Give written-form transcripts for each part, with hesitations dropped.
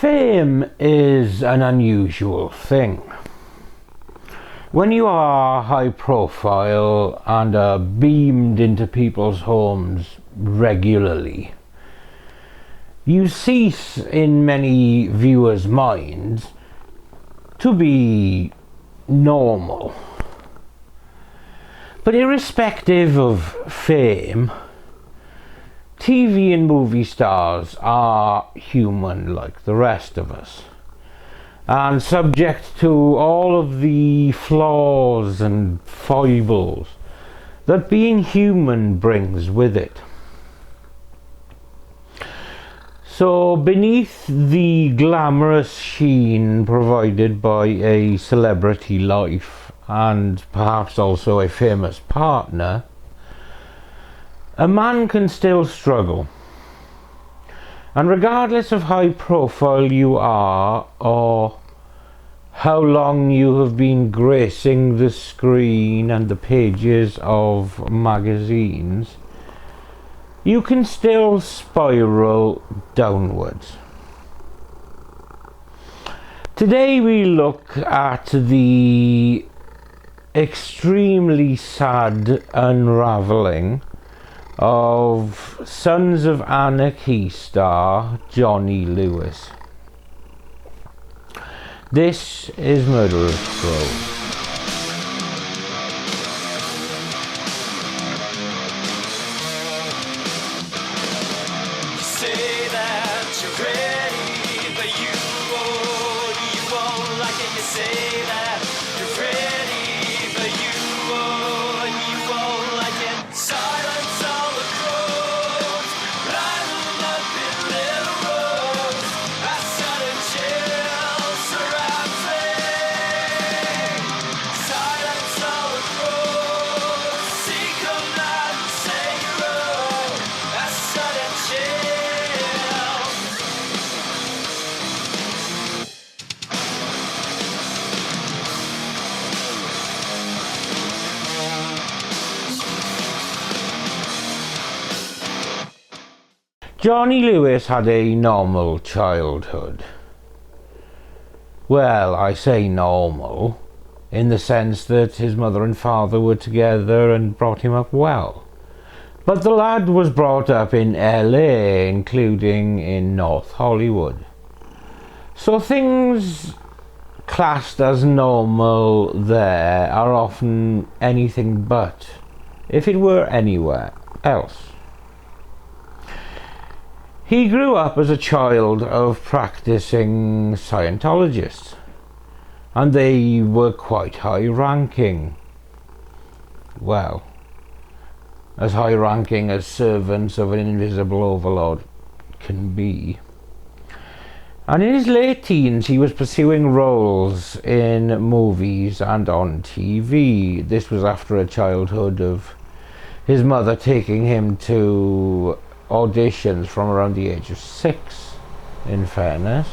Fame is an unusual thing. When you are high profile and are beamed into people's homes regularly, you cease in many viewers' minds to be normal. But irrespective of fame, TV and movie stars are human like the rest of us, and subject to all of the flaws and foibles that being human brings with it. So beneath the glamorous sheen provided by a celebrity life and perhaps also a famous partner, a man can still struggle. And regardless of how profile you are or how long you have been gracing the screen and the pages of magazines, you can still spiral downwards. Today we look at the extremely sad unravelling of Sons of Anarchy star Johnny Lewis. This is Murderous Crow. Johnny Lewis had a normal childhood. Well, I say normal, in the sense that his mother and father were together and brought him up well. But the lad was brought up in LA, including in North Hollywood. So things classed as normal there are often anything but, if it were anywhere else. He grew up as a child of practicing Scientologists, and they were quite high-ranking. Well, as high-ranking as servants of an invisible overlord can be. And in his late teens he was pursuing roles in movies and on TV. This was after a childhood of his mother taking him to auditions from around the age of 6, in fairness.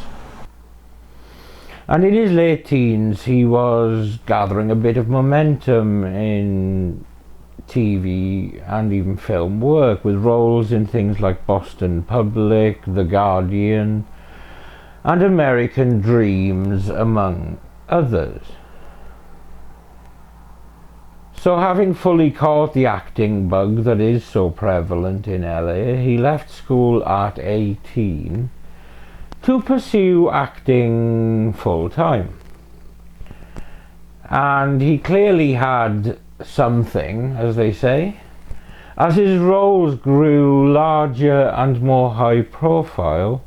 And in his late teens he was gathering a bit of momentum in TV and even film work, with roles in things like Boston Public, The Guardian and American Dreams, among others. So having fully caught the acting bug that is so prevalent in LA, he left school at 18 to pursue acting full time. And he clearly had something, as they say, as his roles grew larger and more high profile.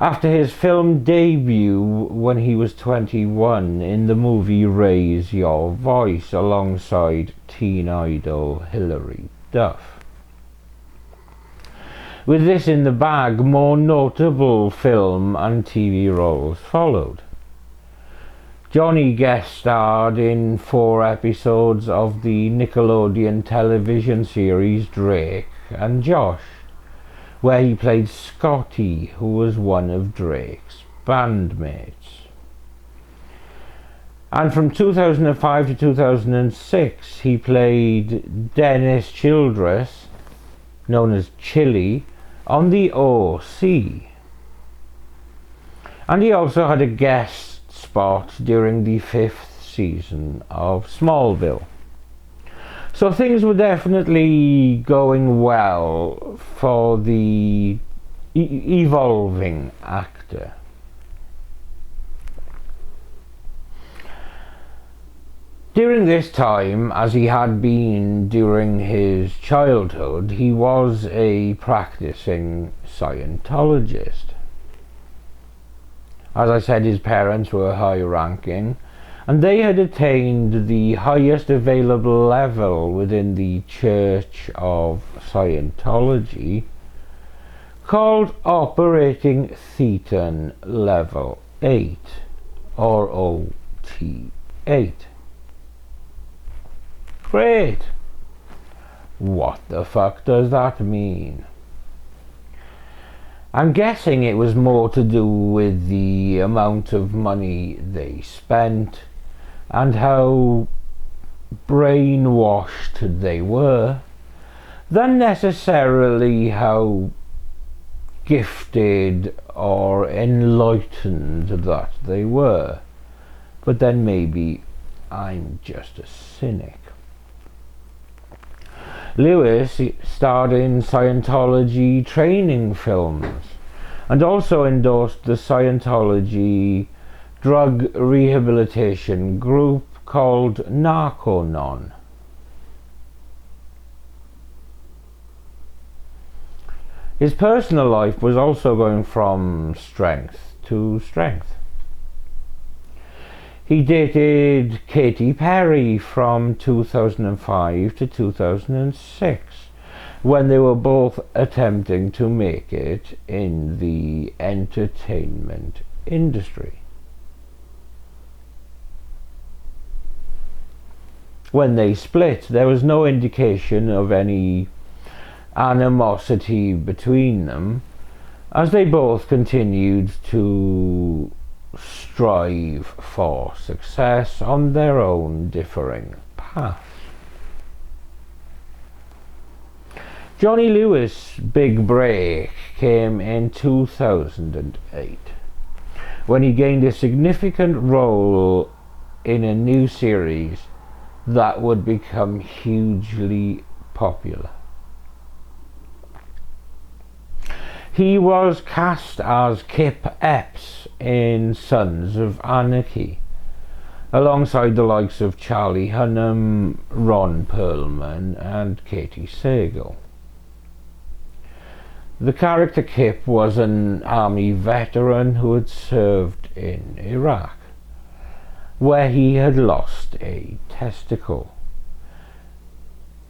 After his film debut when he was 21 in the movie Raise Your Voice alongside teen idol Hilary Duff. With this in the bag, more notable film and TV roles followed. Johnny guest starred in 4 episodes of the Nickelodeon television series Drake and Josh, where he played Scotty, who was one of Drake's bandmates. And from 2005 to 2006 he played Dennis Childress, known as Chili, on the OC. And he also had a guest spot during the 5th season of Smallville. So things were definitely going well for the evolving actor. During this time, as he had been during his childhood, he was a practicing Scientologist. As I said, his parents were high-ranking, and they had attained the highest available level within the Church of Scientology, called Operating Thetan Level 8, or OT8. Great! What the fuck does that mean? I'm guessing it was more to do with the amount of money they spent and how brainwashed they were, than necessarily how gifted or enlightened that they were. But then maybe I'm just a cynic. Lewis starred in Scientology training films and also endorsed the Scientology drug rehabilitation group called Narconon. His personal life was also going from strength to strength. He dated Katy Perry from 2005 to 2006, when they were both attempting to make it in the entertainment industry. When they split, there was no indication of any animosity between them, as they both continued to strive for success on their own differing paths. Johnny Lewis' big break came in 2008, when he gained a significant role in a new series that would become hugely popular. He was cast as Kip Epps in Sons of Anarchy, alongside the likes of Charlie Hunnam, Ron Perlman and Katie Sagal. The character Kip was an army veteran who had served in Iraq, where he had lost a testicle,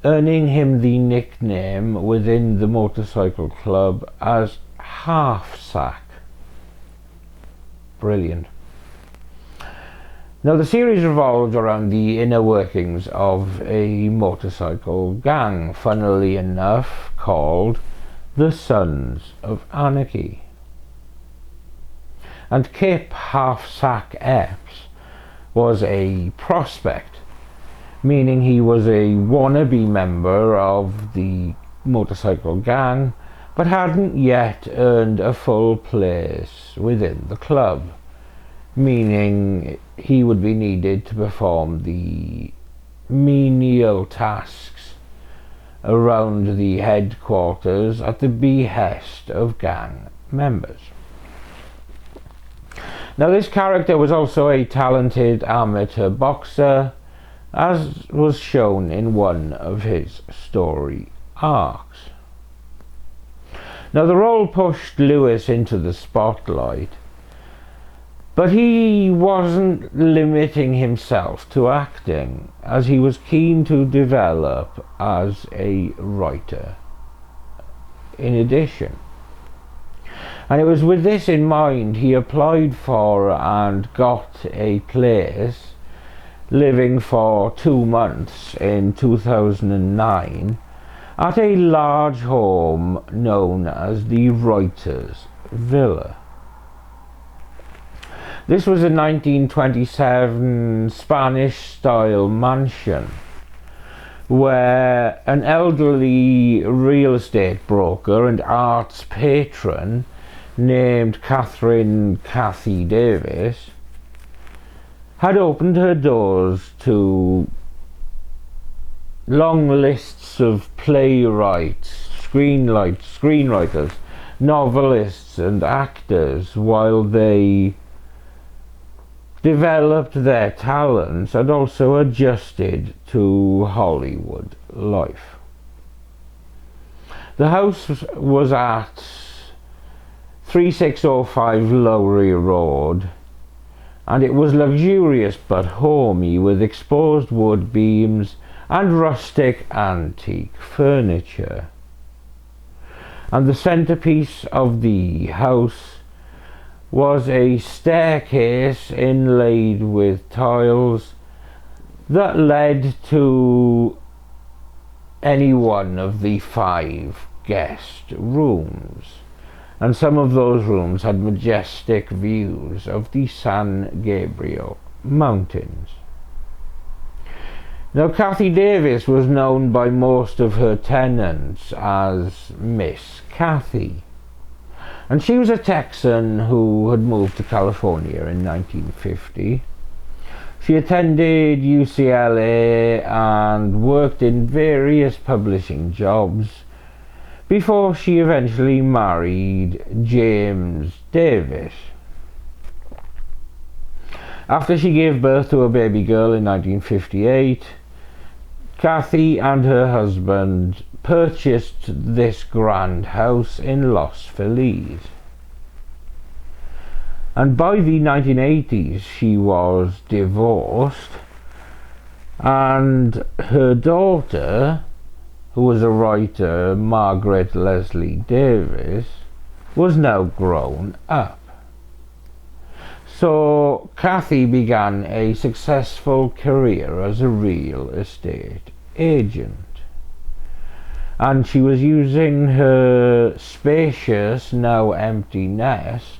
earning him the nickname within the motorcycle club as Half Sack. Brilliant. Now, the series revolved around the inner workings of a motorcycle gang, funnily enough called the Sons of Anarchy. And Kip Half Sack Epps was a prospect, meaning he was a wannabe member of the motorcycle gang, but hadn't yet earned a full place within the club, meaning he would be needed to perform the menial tasks around the headquarters at the behest of gang members. Now, this character was also a talented amateur boxer, as was shown in one of his story arcs. Now, the role pushed Lewis into the spotlight, but he wasn't limiting himself to acting, as he was keen to develop as a writer in addition. And it was with this in mind he applied for and got a place, living for 2 months in 2009 at a large home known as the Writer's Villa. This was a 1927 Spanish-style mansion where an elderly real estate broker and arts patron named Cathy Davis, had opened her doors to long lists of playwrights, screenwriters, novelists and actors while they developed their talents and also adjusted to Hollywood life. The house was at 3605 Lowry Road, and it was luxurious but homey, with exposed wood beams and rustic antique furniture. And the centerpiece of the house was a staircase inlaid with tiles that led to any one of the 5 guest rooms, and some of those rooms had majestic views of the San Gabriel Mountains. Now, Cathy Davis was known by most of her tenants as Miss Cathy, and she was a Texan who had moved to California in 1950. She attended UCLA and worked in various publishing jobs before she eventually married James Davis. After she gave birth to a baby girl in 1958, Cathy and her husband purchased this grand house in Los Feliz. And by the 1980s she was divorced, and her daughter, who was a writer, Margaret Leslie Davis, was now grown up. So Cathy began a successful career as a real estate agent, and she was using her spacious, now empty nest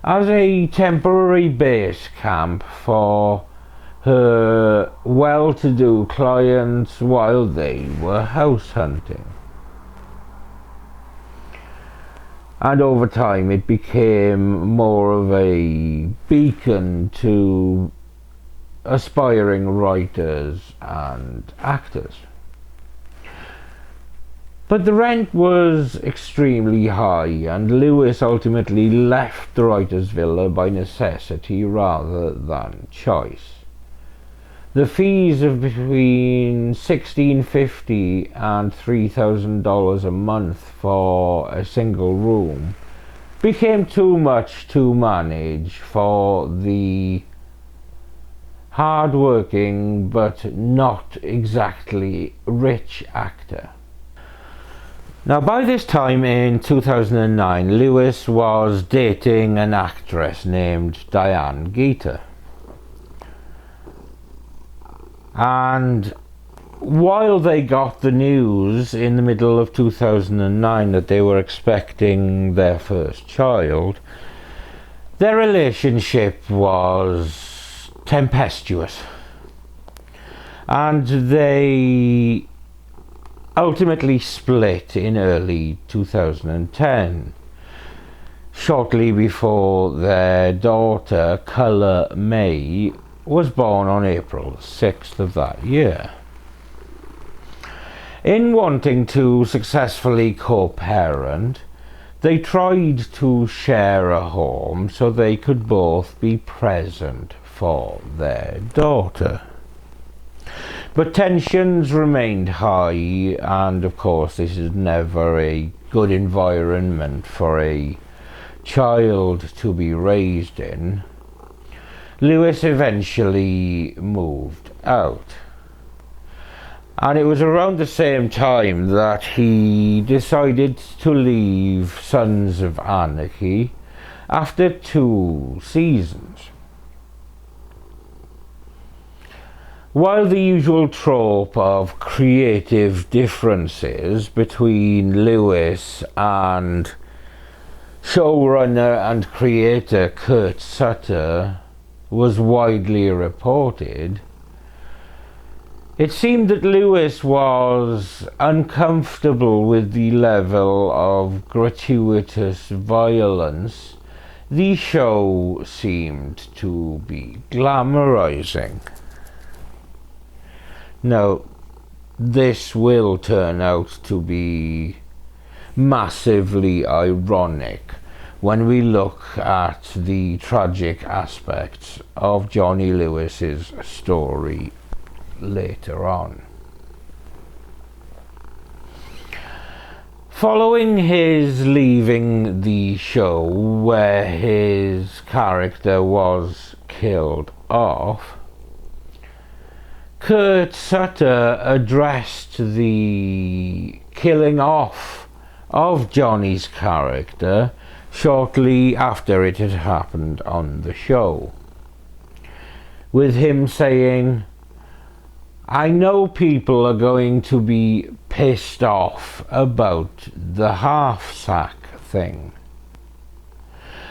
as a temporary base camp for her well-to-do clients while they were house hunting. And over time it became more of a beacon to aspiring writers and actors. But the rent was extremely high, and Lewis ultimately left the writer's villa by necessity rather than choice. The fees of between $1,650 and $3,000 a month for a single room became too much to manage for the hard-working but not exactly rich actor. Now, by this time in 2009, Lewis was dating an actress named Diane Gator. And while they got the news in the middle of 2009 that they were expecting their first child, their relationship was tempestuous. And they ultimately split in early 2010, shortly before their daughter, Culla May, was born on April 6th of that year. In wanting to successfully co-parent, they tried to share a home so they could both be present for their daughter. But tensions remained high, and of course this is never a good environment for a child to be raised in. Lewis eventually moved out, and it was around the same time that he decided to leave Sons of Anarchy after 2 seasons. While the usual trope of creative differences between Lewis and showrunner and creator Kurt Sutter was widely reported, It seemed that Lewis was uncomfortable with the level of gratuitous violence the show seemed to be glamorizing. Now, this will turn out to be massively ironic when we look at the tragic aspects of Johnny Lewis's story later on. Following his leaving the show, where his character was killed off, Kurt Sutter addressed the killing off of Johnny's character shortly after it had happened on the show, with him saying, "I know people are going to be pissed off about the half-sack thing.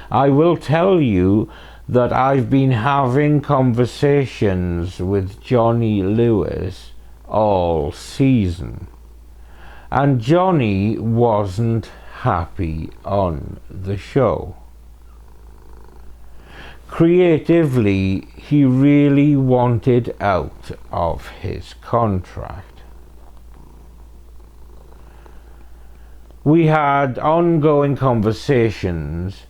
I will tell you that I've been having conversations with Johnny Lewis all season, and Johnny wasn't happy on the show. Creatively, he really wanted out of his contract. We had ongoing conversations,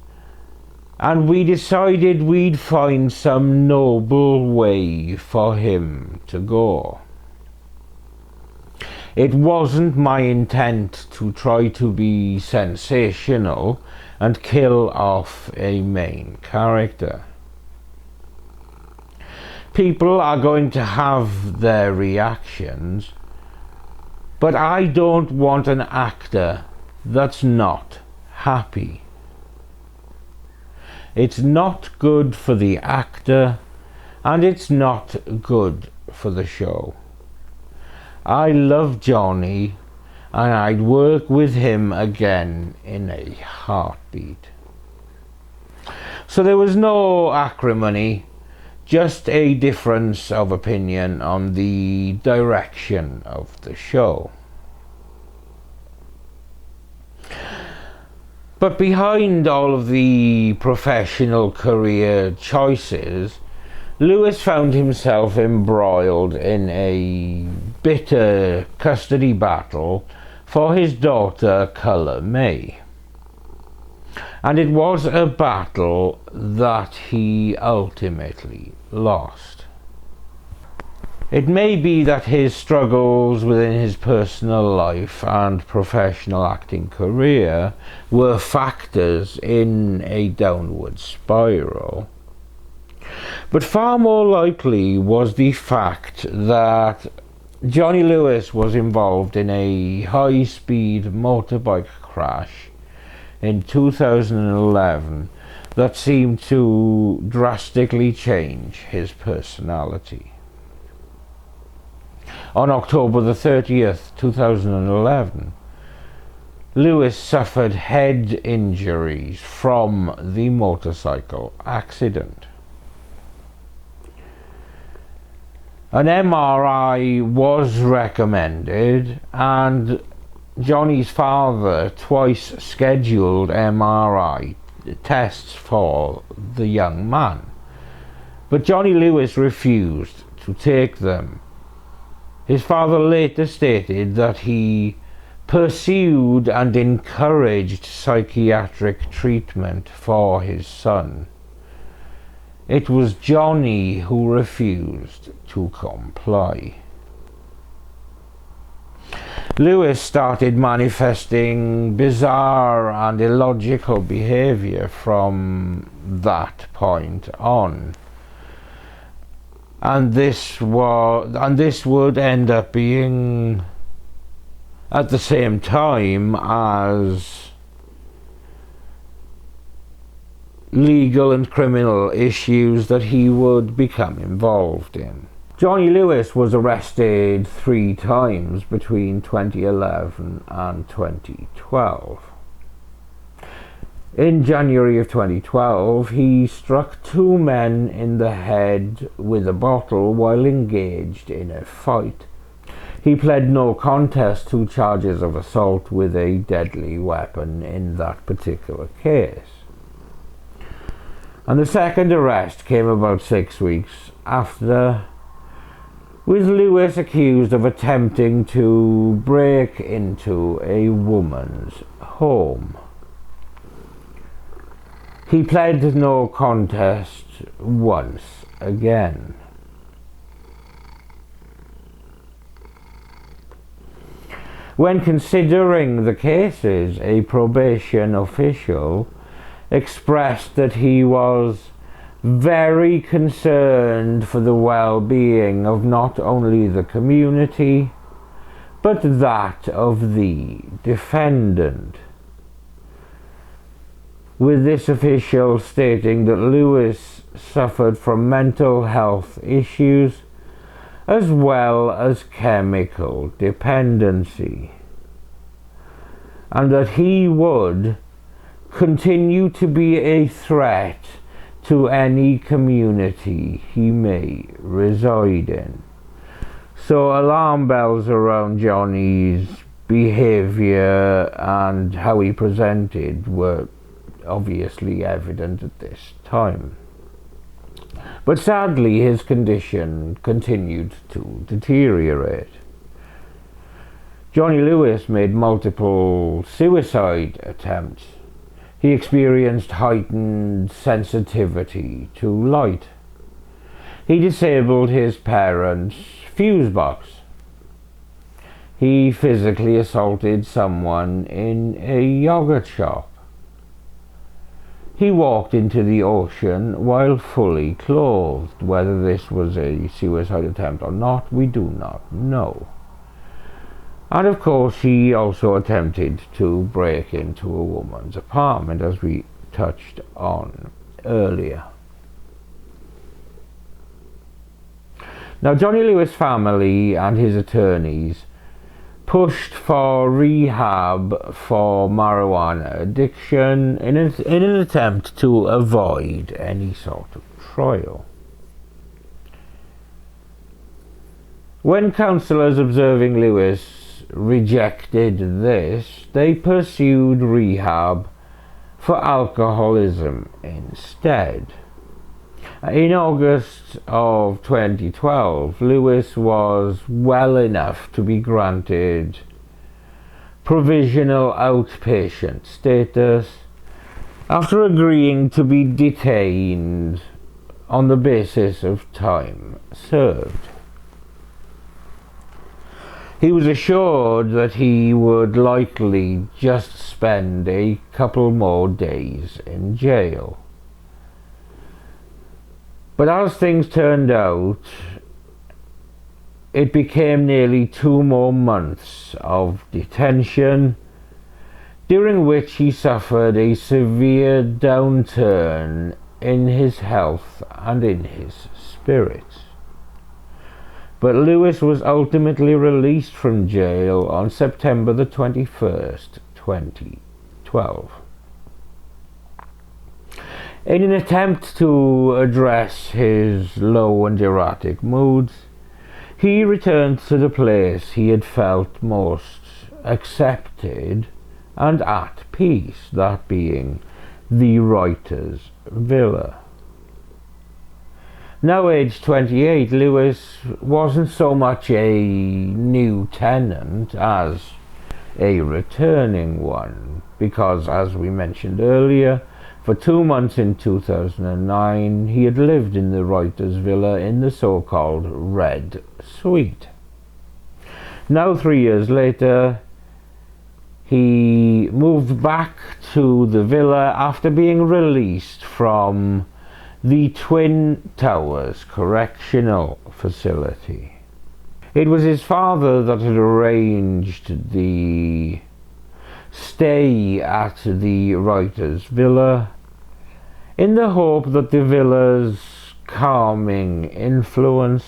and we decided we'd find some noble way for him to go. It wasn't my intent to try to be sensational and kill off a main character. People are going to have their reactions, but I don't want an actor that's not happy. It's not good for the actor, and it's not good for the show. I love Johnny, and I'd work with him again in a heartbeat." So there was no acrimony, just a difference of opinion on the direction of the show. But behind all of the professional career choices, Lewis found himself embroiled in a bitter custody battle for his daughter Culla May. And it was a battle that he ultimately lost. It may be that his struggles within his personal life and professional acting career were factors in a downward spiral, but far more likely was the fact that Johnny Lewis was involved in a high-speed motorbike crash in 2011 that seemed to drastically change his personality. On October the 30th, 2011, Lewis suffered head injuries from the motorcycle accident. An MRI was recommended, and Johnny's father twice scheduled MRI tests for the young man, but Johnny Lewis refused to take them. His father later stated that he pursued and encouraged psychiatric treatment for his son. It was Johnny who refused to comply. Lewis started manifesting bizarre and illogical behavior from that point on. And this would end up being at the same time as legal and criminal issues that he would become involved in. Johnny Lewis was arrested 3 times between 2011 and 2012. In January of 2012, he struck 2 men in the head with a bottle while engaged in a fight He pled no contest to charges of assault with a deadly weapon in that particular case. And the second arrest came about 6 weeks after, with Lewis accused of attempting to break into a woman's home. He pled no contest once again. When considering the cases, a probation official expressed that he was very concerned for the well-being of not only the community, but that of the defendant, with this official stating that Lewis suffered from mental health issues as well as chemical dependency, and that he would continue to be a threat to any community he may reside in. So alarm bells around Johnny's behaviour and how he presented were obviously evident at this time. But sadly his condition continued to deteriorate. Johnny Lewis made multiple suicide attempts. He experienced heightened sensitivity to light. He disabled his parents' fuse box. He physically assaulted someone in a yogurt shop. He walked into the ocean while fully clothed. Whether this was a suicide attempt or not, we do not know. And of course he also attempted to break into a woman's apartment, as we touched on earlier. Now Johnny Lewis' family and his attorneys pushed for rehab for marijuana addiction in an attempt to avoid any sort of trial. When counsellors observing Lewis rejected this, they pursued rehab for alcoholism instead. In August of 2012, Lewis was well enough to be granted provisional outpatient status after agreeing to be detained on the basis of time served. He was assured that he would likely just spend a couple more days in jail. But as things turned out, it became nearly 2 more months of detention, during which he suffered a severe downturn in his health and in his spirits. But Lewis was ultimately released from jail on September the 21st, 2012. In an attempt to address his low and erratic moods, he returned to the place he had felt most accepted and at peace, that being the writer's villa. Now aged 28, Lewis wasn't so much a new tenant as a returning one, because, as we mentioned earlier, for 2 months in 2009 he had lived in the writer's villa in the so-called Red Suite. Now 3 years later, he moved back to the villa after being released from the Twin Towers Correctional Facility. It was his father that had arranged the stay at the writer's villa in the hope that the villa's calming influence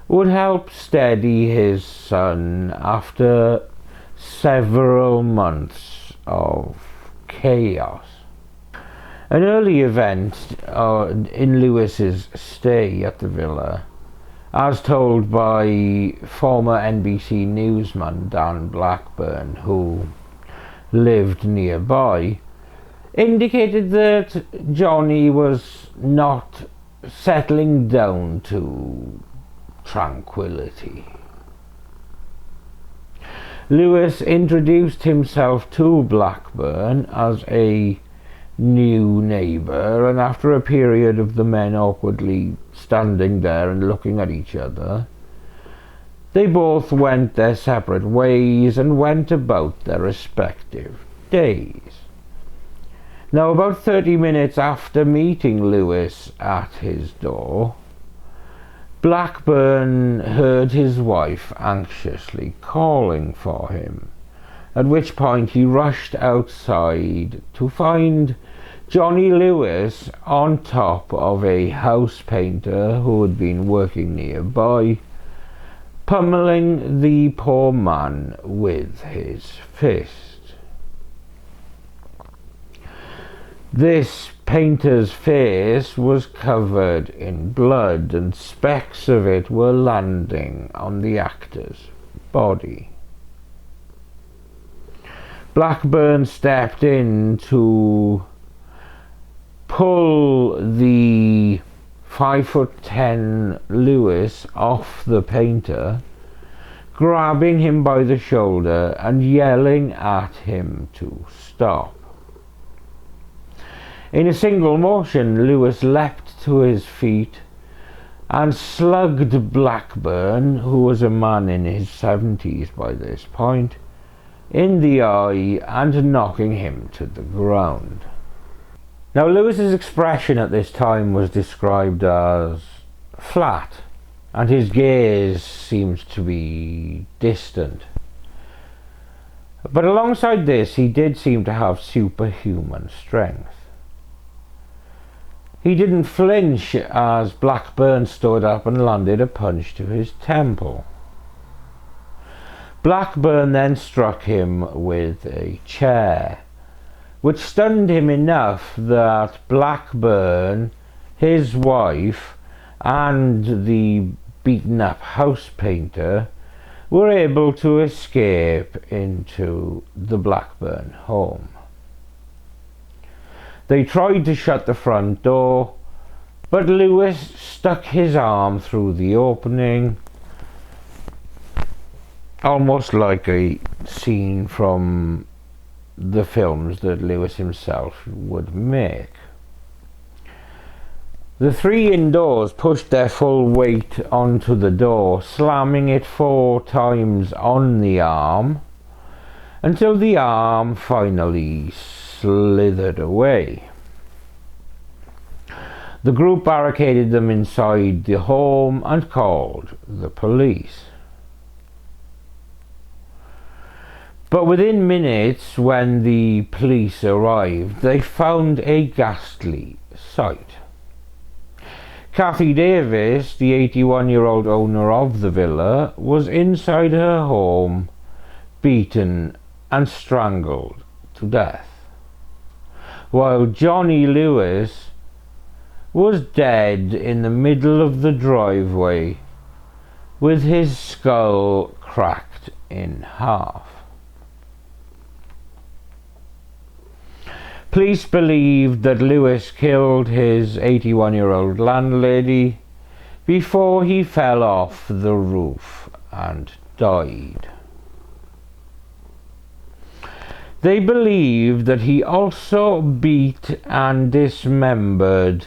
would help steady his son after several months of chaos. An early event in Lewis's stay at the villa as told by former NBC newsman Dan Blackburn, who lived nearby, indicated that Johnny was not settling down to tranquility. Lewis introduced himself to Blackburn as a new neighbour, and after a period of the men awkwardly standing there and looking at each other, they both went their separate ways and went about their respective days. Now, about 30 minutes after meeting Lewis at his door, Blackburn heard his wife anxiously calling for him, at which point he rushed outside to find Johnny Lewis on top of a house painter who had been working nearby, pummeling the poor man with his fist. This painter's face was covered in blood, and specks of it were landing on the actor's body. Blackburn stepped in to pull the 5'10" Lewis off the painter, grabbing him by the shoulder and yelling at him to stop. In a single motion, Lewis leapt to his feet and slugged Blackburn, who was a man in his 70s by this point, in the eye and knocking him to the ground. Now, Lewis's expression at this time was described as flat, and his gaze seems to be distant. But alongside this, he did seem to have superhuman strength. He didn't flinch as Blackburn stood up and landed a punch to his temple. Blackburn then struck him with a chair, which stunned him enough that Blackburn, his wife, and the beaten-up house painter were able to escape into the Blackburn home. They tried to shut the front door, but Lewis stuck his arm through the opening, almost like a scene from the films that Lewis himself would make. The three indoors pushed their full weight onto the door, slamming it 4 times on the arm, until the arm finally slithered away. The group barricaded them inside the home and called the police. But within minutes, when the police arrived, they found a ghastly sight. Kathy Davis, the 81-year-old owner of the villa, was inside her home, beaten and strangled to death, while Johnny Lewis was dead in the middle of the driveway with his skull cracked in half. Police believed that Lewis killed his 81-year-old landlady before he fell off the roof and died. They believed that he also beat and dismembered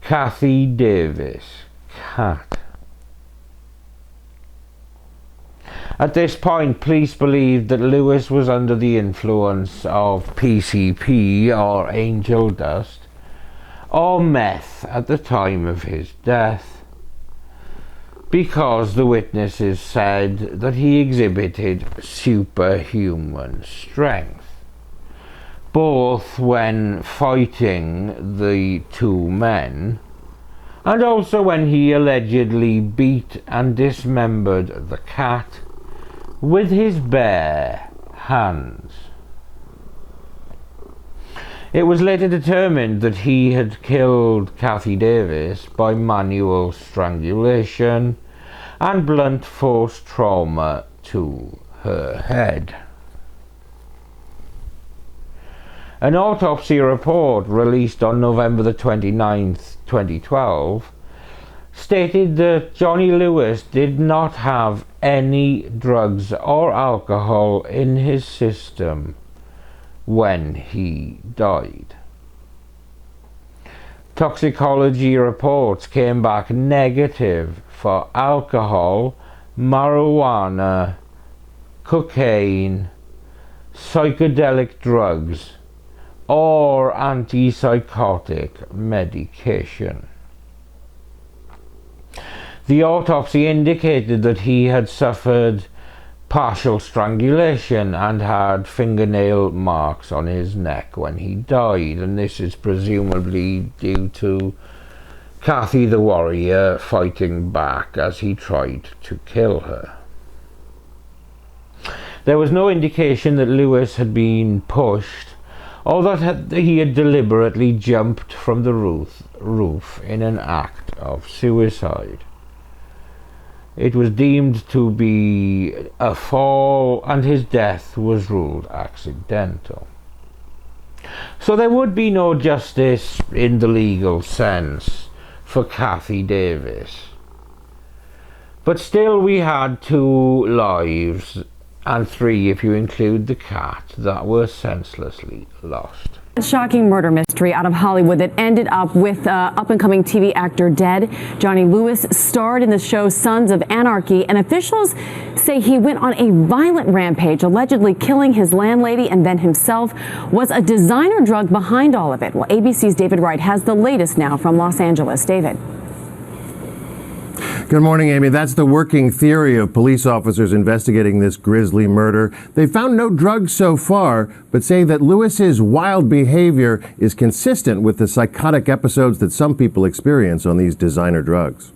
Kathy Davis' cat. At this point, police believed that Lewis was under the influence of PCP, or angel dust, or meth at the time of his death, because the witnesses said that he exhibited superhuman strength, both when fighting the 2 men, and also when he allegedly beat and dismembered the cat with his bare hands. It was later determined that he had killed Kathy Davis by manual strangulation and blunt force trauma to her head. An autopsy report released on November the 29th, 2012, stated that Johnny Lewis did not have any drugs or alcohol in his system when he died. Toxicology reports came back negative for alcohol, marijuana, cocaine, psychedelic drugs, or antipsychotic medication. The autopsy indicated that he had suffered partial strangulation and had fingernail marks on his neck when he died, and this is presumably due to Kathy the warrior fighting back as he tried to kill her. There was no indication that Lewis had been pushed or that he had deliberately jumped from the roof in an act of suicide. It was deemed to be a fall, and his death was ruled accidental. So there would be no justice in the legal sense for Kathy Davis. But still we had 2 lives, and 3 if you include the cat, that were senselessly lost. A shocking murder mystery out of Hollywood that ended up with up-and-coming TV actor dead. Johnny Lewis starred in the show Sons of Anarchy, and officials say he went on a violent rampage, allegedly killing his landlady and then himself. Was a designer drug behind all of it? Well, ABC's David Wright has the latest now from Los Angeles. David. Good morning, Amy. That's the working theory of police officers investigating this grisly murder. They found no drugs so far, but say that Lewis's wild behavior is consistent with the psychotic episodes that some people experience on these designer drugs.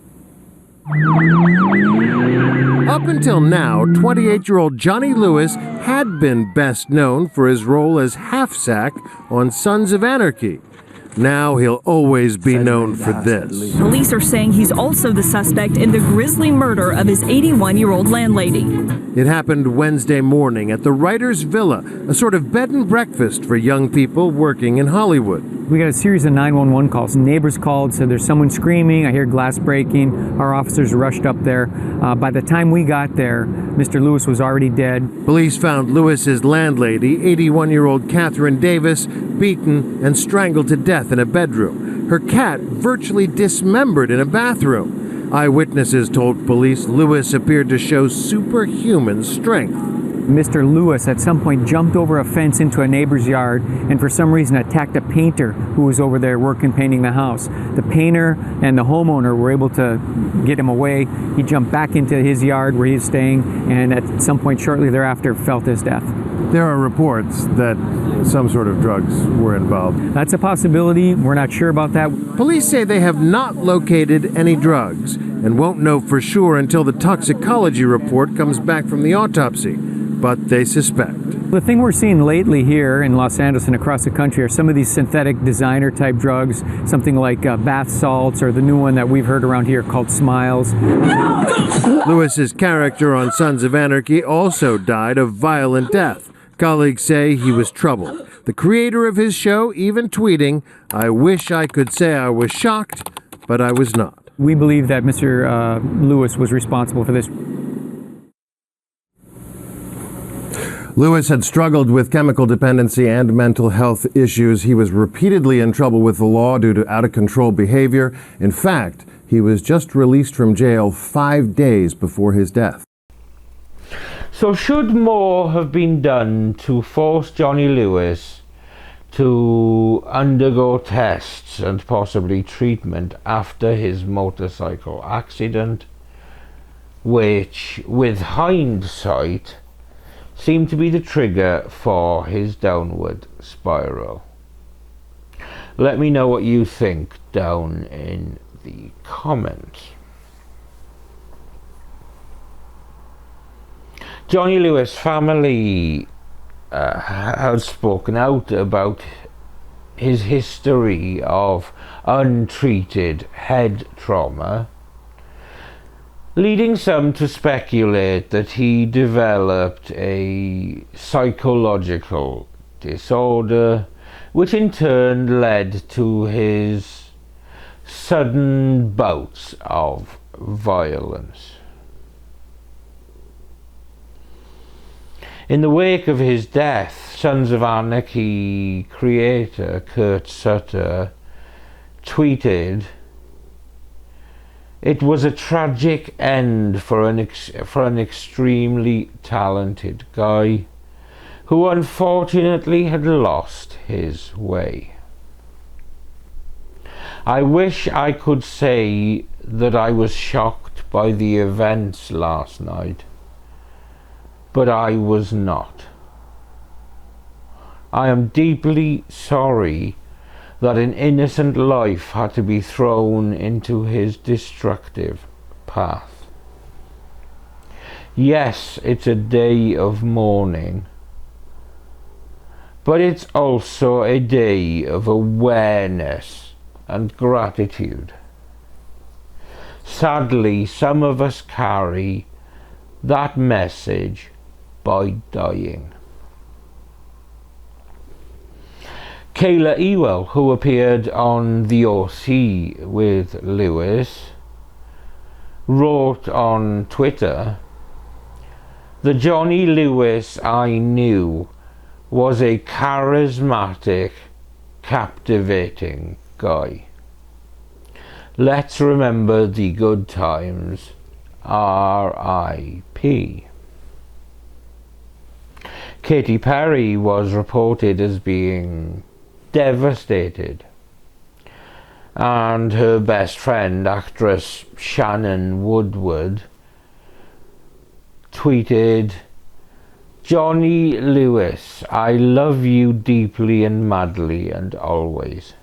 Up until now, 28-year-old Johnny Lewis had been best known for his role as Half-Sack on Sons of Anarchy. Now he'll always be known for this. Police are saying he's also the suspect in the grisly murder of his 81-year-old landlady. It happened Wednesday morning at the Writer's Villa, a sort of bed and breakfast for young people working in Hollywood. We got a series of 911 calls. Neighbors called, said there's someone screaming, I hear glass breaking. Our officers rushed up there. By the time we got there, Mr. Lewis was already dead. Police found Lewis's landlady, 81-year-old Catherine Davis, beaten and strangled to death in a bedroom. Her cat virtually dismembered in a bathroom. Eyewitnesses told police Lewis appeared to show superhuman strength. Mr. Lewis at some point jumped over a fence into a neighbor's yard and for some reason attacked a painter who was over there working painting the house. The painter and the homeowner were able to get him away. He jumped back into his yard where he was staying and at some point shortly thereafter felt his death. There are reports that some sort of drugs were involved. That's a possibility. We're not sure about that. Police say they have not located any drugs and won't know for sure until the toxicology report comes back from the autopsy, but they suspect. The thing we're seeing lately here in Los Angeles and across the country are some of these synthetic designer type drugs, something like bath salts or the new one that we've heard around here called Smiles. Lewis's character on Sons of Anarchy also died a violent death. Colleagues say he was troubled. The creator of his show even tweeting, "I wish I could say I was shocked, but I was not." We believe that Mr. Lewis was responsible for this. Lewis had struggled with chemical dependency and mental health issues. He was repeatedly in trouble with the law due to out-of-control behavior. In fact, he was just released from jail 5 days before his death. So should more have been done to force Johnny Lewis to undergo tests and possibly treatment after his motorcycle accident, which, with hindsight, seemed to be the trigger for his downward spiral? Let me know what you think down in the comments. Johnny Lewis' family has spoken out about his history of untreated head trauma, leading some to speculate that he developed a psychological disorder, which in turn led to his sudden bouts of violence. In the wake of his death, Sons of Anarchy creator Kurt Sutter tweeted, "It was a tragic end for an extremely talented guy who unfortunately had lost his way. I wish I could say that I was shocked by the events last night, but I was not. I am deeply sorry that an innocent life had to be thrown into his destructive path. Yes, it's a day of mourning, but it's also a day of awareness and gratitude. Sadly, some of us carry that message by dying." Kayla Ewell, who appeared on The OC with Lewis, wrote on Twitter, "The Johnny Lewis I knew was a charismatic, captivating guy. Let's remember the good times. R.I.P." Katy Perry was reported as being devastated, and her best friend, actress Shannon Woodward, tweeted, "Johnny Lewis, I love you deeply and madly and always.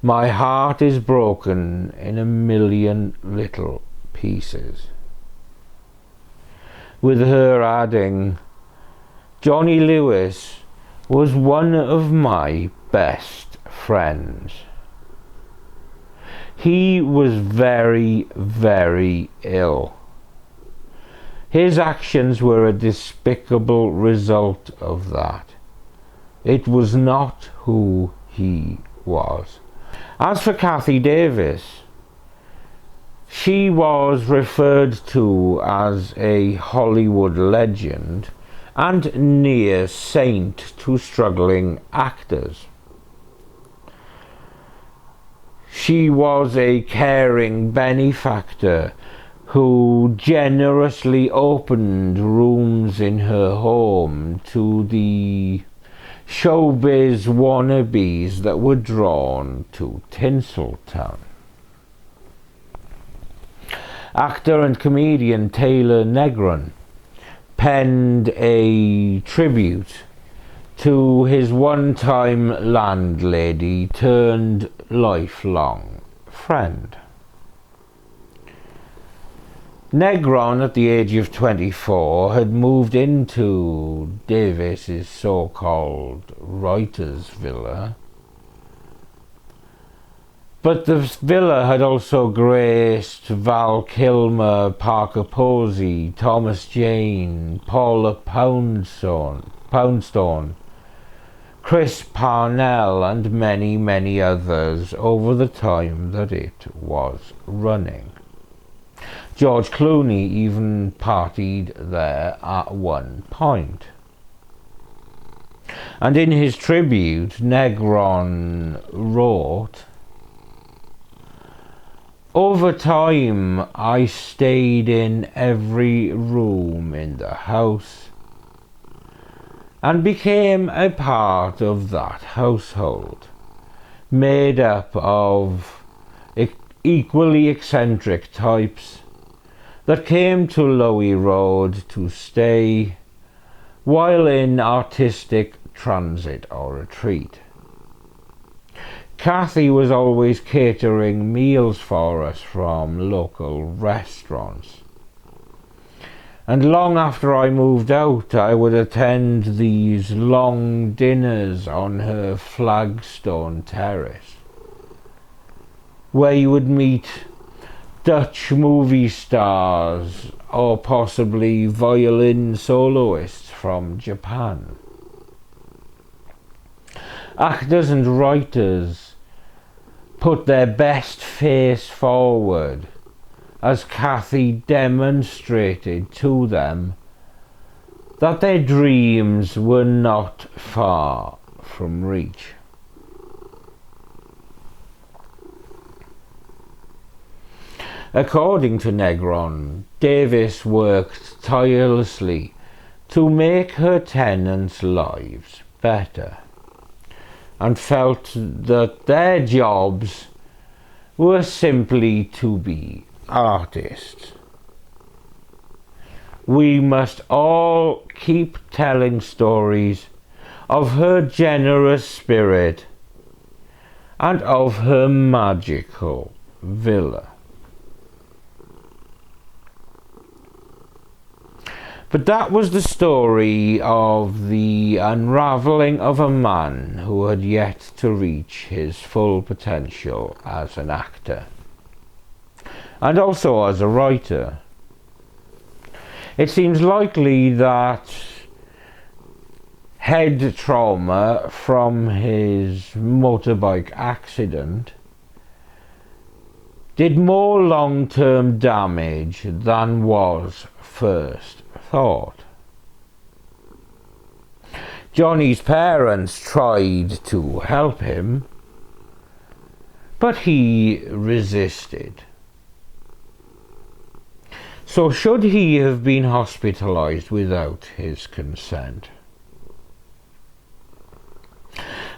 My heart is broken in a million little pieces." With her adding, "Johnny Lewis was one of my best friends. He was very, very ill. His actions were a despicable result of that. It was not who he was." As for Kathy Davis, she was referred to as a Hollywood legend and near saint to struggling actors. She was a caring benefactor who generously opened rooms in her home to the showbiz wannabes that were drawn to Tinseltown. Actor and comedian Taylor Negron penned a tribute to his one-time landlady turned lifelong friend. Negron, at the age of 24, had moved into Davis's so-called writer's villa, but the villa had also graced Val Kilmer, Parker Posey, Thomas Jane, Paula Poundstone, Chris Parnell, and many, many others over the time that it was running. George Clooney even partied there at one point. And in his tribute, Negron wrote, "Over time, I stayed in every room in the house and became a part of that household, made up of equally eccentric types that came to Lowy Road to stay while in artistic transit or retreat. Kathy was always catering meals for us from local restaurants. And long after I moved out, I would attend these long dinners on her flagstone terrace, where you would meet Dutch movie stars or possibly violin soloists from Japan. Actors and writers put their best face forward, as Kathy demonstrated to them that their dreams were not far from reach. According to Negron, Davis worked tirelessly to make her tenants' lives better, and felt that their jobs were simply to be artists. We must all keep telling stories of her generous spirit and of her magical villa. But that was the story of the unravelling of a man who had yet to reach his full potential as an actor, and also as a writer. It seems likely that head trauma from his motorbike accident did more long-term damage than was first thought. Johnny's parents tried to help him, but he resisted. So should he have been hospitalized without his consent?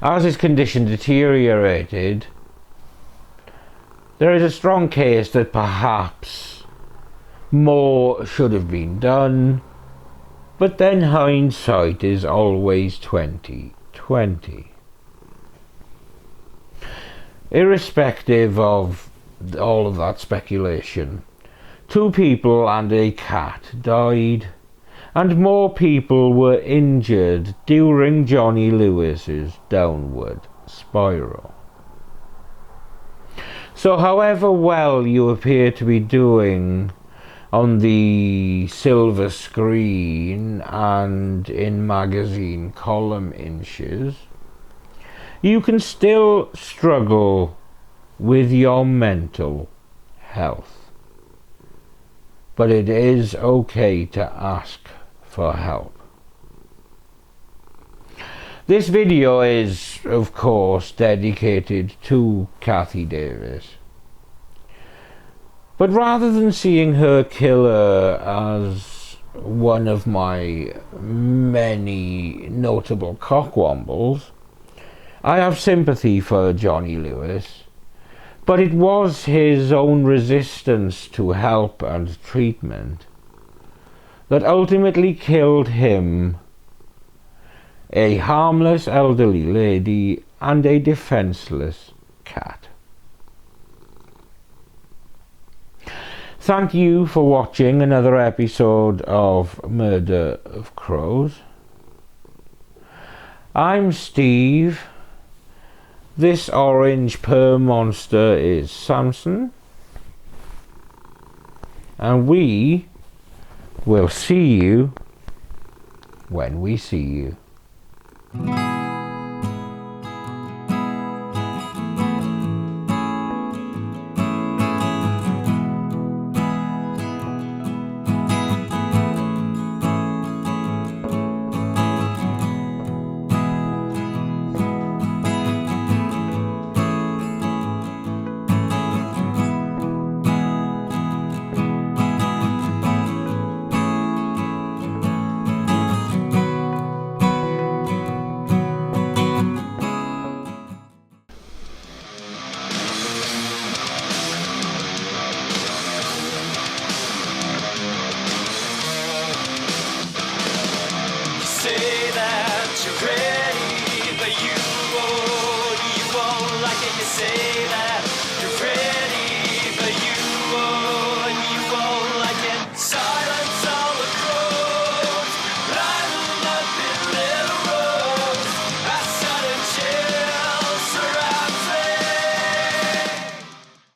As his condition deteriorated, there is a strong case that perhaps more should have been done, but then hindsight is always 20/20. Irrespective of all of that speculation, 2 people and a cat died, and more people were injured during Johnny Lewis's downward spiral. So however well you appear to be doing on the silver screen and in magazine column inches, you can still struggle with your mental health. But it is okay to ask for help. This video is, of course, dedicated to Kathy Davis. But rather than seeing her killer as one of my many notable cockwombles, I have sympathy for Johnny Lewis, but it was his own resistance to help and treatment that ultimately killed him, a harmless elderly lady, and a defenseless cat. Thank you for watching another episode of Murder of Crows. I'm Steve. This orange purr monster is Samson. And we will see you when we see you.